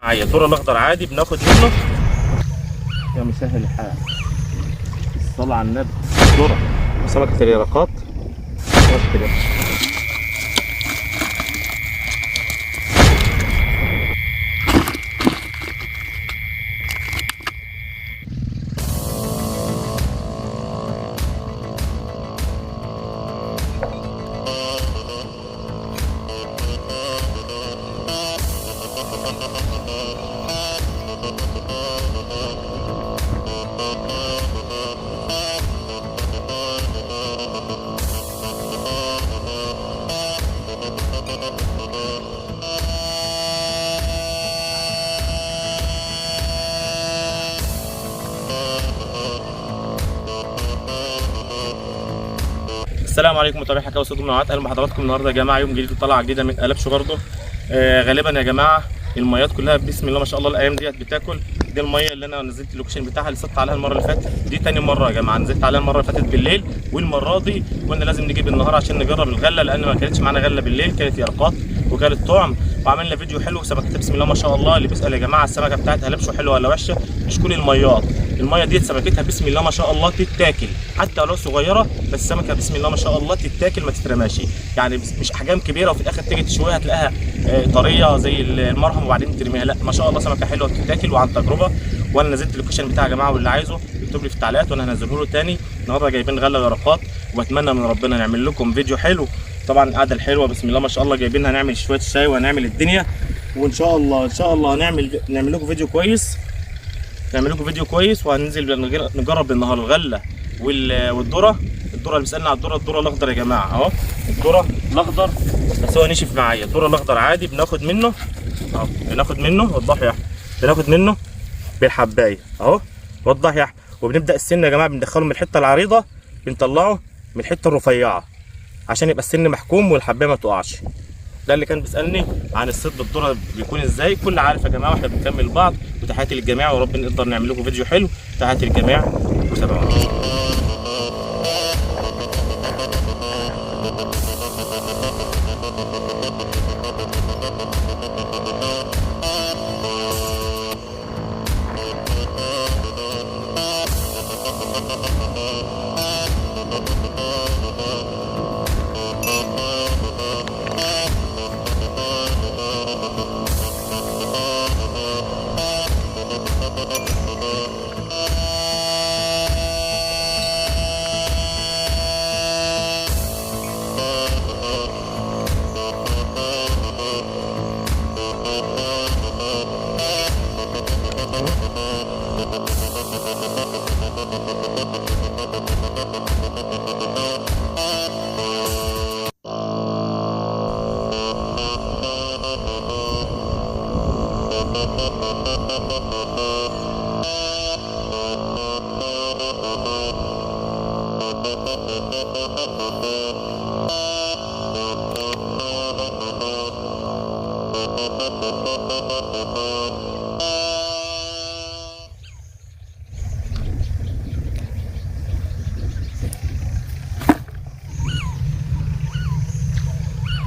معايا الذره الاخضر عادي بناخد منه. يا مسهل الحال، الصلاة على النبي. ذره وسمكه اليرقات. السلام عليكم متابعي حكاوي صيد ومنوعات. اهلا بحضراتكم النهارده يا جماعه، يوم جديد وطلعه جديده من قلبش برضه. غالبا يا جماعه الميات كلها بسم الله ما شاء الله الايام ديت بتاكل. دي الميه اللي انا نزلت اللوكيشن بتاعها اللي صدت عليها المره اللي فاتت، دي تاني مره يا جماعه. نزلت عليها المره اللي فاتت بالليل، والمره دي قلنا لازم نجيب النهار عشان نجرب الغله، لان ما كانتش معانا غله بالليل، كانت يرقات وكانت طعم. وعملنا فيديو حلو سمكتها بسم الله ما شاء الله. اللي بيسال يا جماعه السمكه بتاعتها لبشه حلوه ولا وحشه، مش كل الميات. الميه ديت سمكتها بسم الله ما شاء الله تتاكل، حتى لو صغيره، بس سمكه بسم الله ما شاء الله تتاكل ما تترماش. يعني مش احجام كبيره وفي الاخر تيجي تشويها تلاقيها طريه زي المرهم وبعدين ترميها، لا ما شاء الله سمكه حلوه تتاكل وعن تجربه. وانا نزلت اللوكيشن بتاعها يا جماعه، واللي عايزه يكتب لي في التعليقات وانا هنزله له تاني. النهارده جايبين غله ويرقات، واتمنى من ربنا نعمل لكم فيديو حلو. طبعا القعده الحلوه بسم الله ما شاء الله جايبينها، هنعمل شويه شاي وهنعمل الدنيا، وان شاء الله ان شاء الله نعمل لكم فيديو كويس. وهننزل نجرب النهار الغله والذره. الذره اللي بيسالنا على الذره الاخضر يا جماعه اهو. الذره الاخضر بس هو نشف معايا. الذره الاخضر عادي بناخد منه اهو، وضح يا احمد، بناخد منه بالحبايه اهو، وضح يا احمد. وبنبدا السن يا جماعه بندخله من الحته العريضه، بنطلعه من الحته الرفيعه عشان يبقى السن محكوم والحبايه ما تقعش. ده اللي كان بيسالني عن الصيد بالذره بيكون ازاي. كل عارف يا جماعه، واحنا بنكمل بعض. وتحياتي للجميع، ورب نقدر نعمل لكم فيديو حلو. تحياتي للجميع وسلام.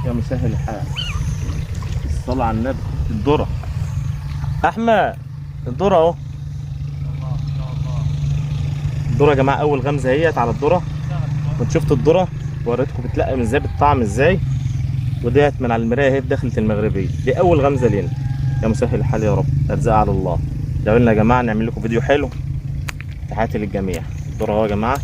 يا مسهل الحال، الصلاة على النبي. الذره احمد، الذره اهو. الذره يا جماعه اول غمزه اهيت على الذره. كنت شفت الذره وريتكم بتلقم ازاي، بالطعم ازاي. وديت من على المرايه اهي دخلت المغربيه، دي اول غمزه لينا. يا مسهل الحال يا رب، ارزاق على الله. ادعوا لنا يا جماعه نعمل لكم فيديو حلو. تحياتي للجميع. الذره اهو يا جماعه.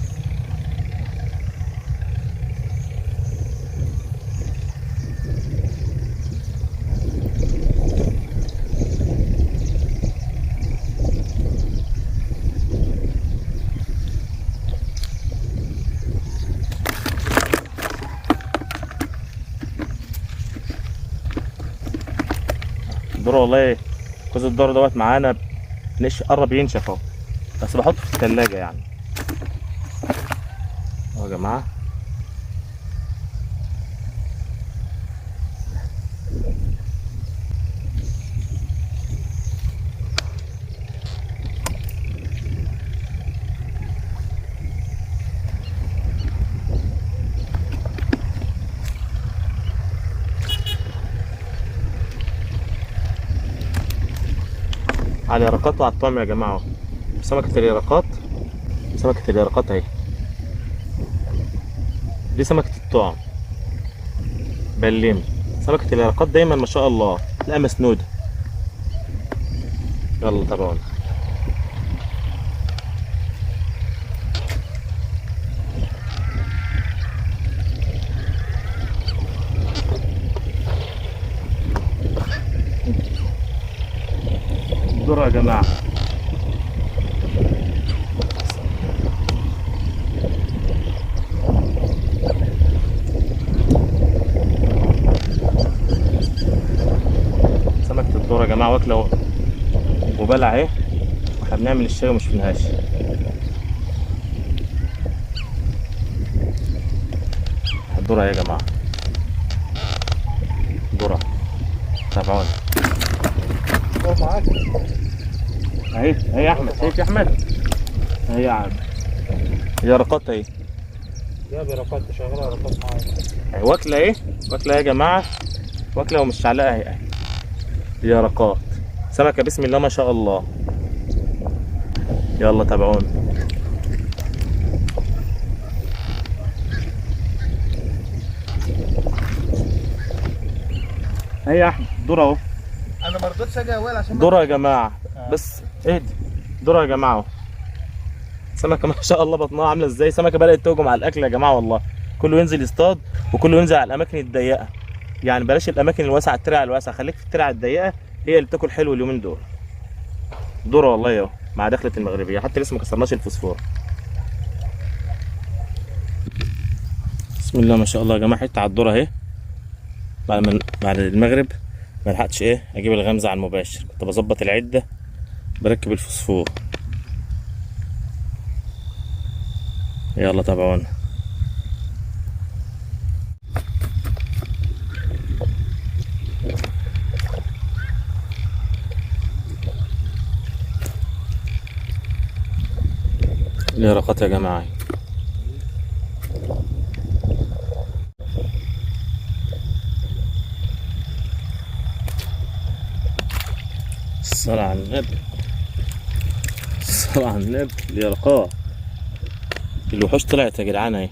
الذره والله كوز الذره دوت معانا قرب ينشف اهو، بس بحطه في الثلاجه يعني اهو يا جماعه. على اليرقات وعلى الطعم يا جماعه. سمكه اليرقات، سمكه اليرقات اهي، دي سمكه الطعم بلمي. سمكه اليرقات دايما ما شاء الله تلاقيها مسنوده. يلا تابعونا. الذرة يا جماعة، سمكة الذرة يا جماعة واكلة وبلع اهي، واحنا بنعمل الشاي ومش فينهاش. الذرة يا جماعة، ذرة تابعونا. معاك اهي اهي يا احمد، شايف يا احمد؟ اهي يا عم، هي رقات اهي. جاب رقات شغاله رقات معاك. اهي واكله اهي، واكله اهي يا جماعه، واكله ومش علقه اهي اهي. هي رقات سمكه بسم الله ما شاء الله. يلا تابعونا. اهي يا احمد ذره اهو. انا ما رضيتش اجي اول عشان ذره يا جماعه، بس اهدي. ذره يا جماعه اهو. سمكه ما شاء الله بطنها عامله ازاي. سمكه بدات تهجم على الاكل يا جماعه والله. كله ينزل يصطاد وكله ينزل على الاماكن الضيقه، يعني بلاش الاماكن الواسعه، الترع الواسعه، خليك في الترع الضيقه، هي اللي بتاكل حلو اليومين دول. ذره والله اهو مع دخله المغربيه، حتى لسه ما كسرناش الفوسفور. بسم الله ما شاء الله يا جماعه. حته على الذره اهي. بعد المغرب ما لحقتش ايه اجيب الغمزه على المباشر، كنت بظبط العده بركب الفوسفور. يلا تابعونا. اليرقات يا جماعه، الصلاة على النبي، الصلاة على النبي. اليرقات الوحوش طلعت يا جدعان اهي.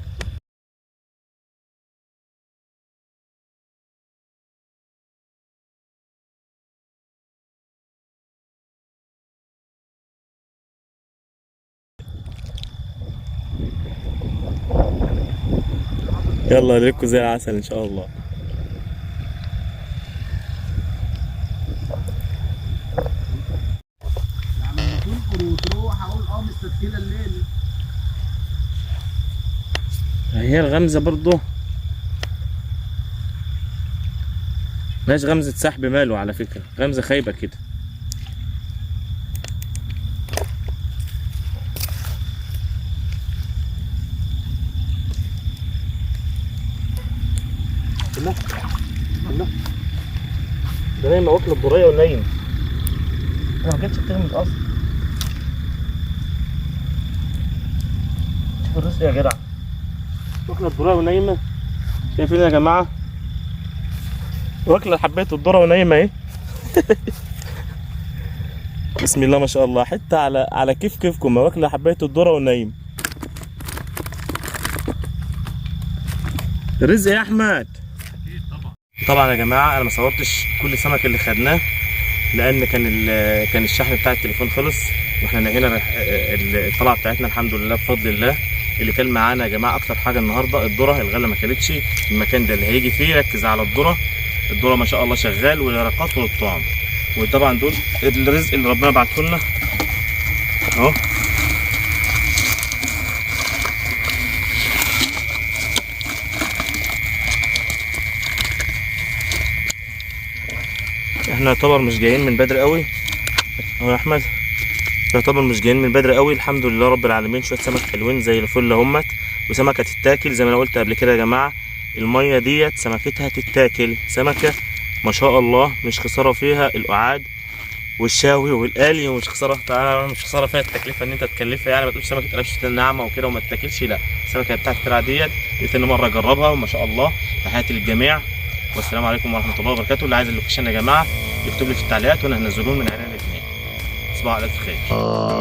يلا لكم زي العسل ان شاء الله. لما تنقر وتروح اقول مستثقله الليل. هي الغمزة برضو ماشي، غمزة سحب ماله على فكرة، غمزة خايبة كده. الله الله، ده نايمة واكلة الضرية ونايم. أنا ما كانتش بتغمز أصلا. شوف الرزق يا جدع، واكلة الضرية ونايمة. شايفين يا جماعة؟ واكلة حباية الذرة ونايمة اهي. بسم الله ما شاء الله، حتى على كيفكم واكلة حباية الذرة ونايم. رزق يا احمد. اكيد طبعا. طبعا يا جماعة انا ما صورتش كل السمك اللي خدناه لان كان الشحن بتاع التليفون خلص، واحنا نهينا الطلعة بتاعتنا الحمد لله بفضل الله. اللي كان معانا يا جماعة اكتر حاجة النهاردة الذرة، الغلة ما كانتش. المكان ده اللي هيجي فيه ركز على الذرة. الذرة ما شاء الله شغال، واليرقات والطعم، وطبعا دول الرزق اللي ربنا بعته لنا اهو. احنا يعتبر مش جايين من بدري قوي اهو يا احمد، يعتبر مش جايين من بدري قوي الحمد لله رب العالمين. شويه سمك حلوين زي الفل همت، وسمكه تتاكل زي ما انا قلت قبل كده يا جماعه. الميه ديت سمكتها تتاكل، سمكه ما شاء الله مش خساره فيها القعاد والشاوي والقالي، ومش خساره تعالى مش خساره فيها التكلفه ان انت تكلفها، يعني ما تقولش سمكه قرش ناعمه وكده وما تتاكلش، لا. السمكه بتاعت الترعه ديت دي تاني مره اجربها وما شاء الله. تحياتي للجميع والسلام عليكم ورحمه الله وبركاته. اللي عايز اللوكيشن يا جماعه يكتب لي في التعليقات وانا هنزلهم من عينيا الاثنين. تصبحوا على الف خير. Oh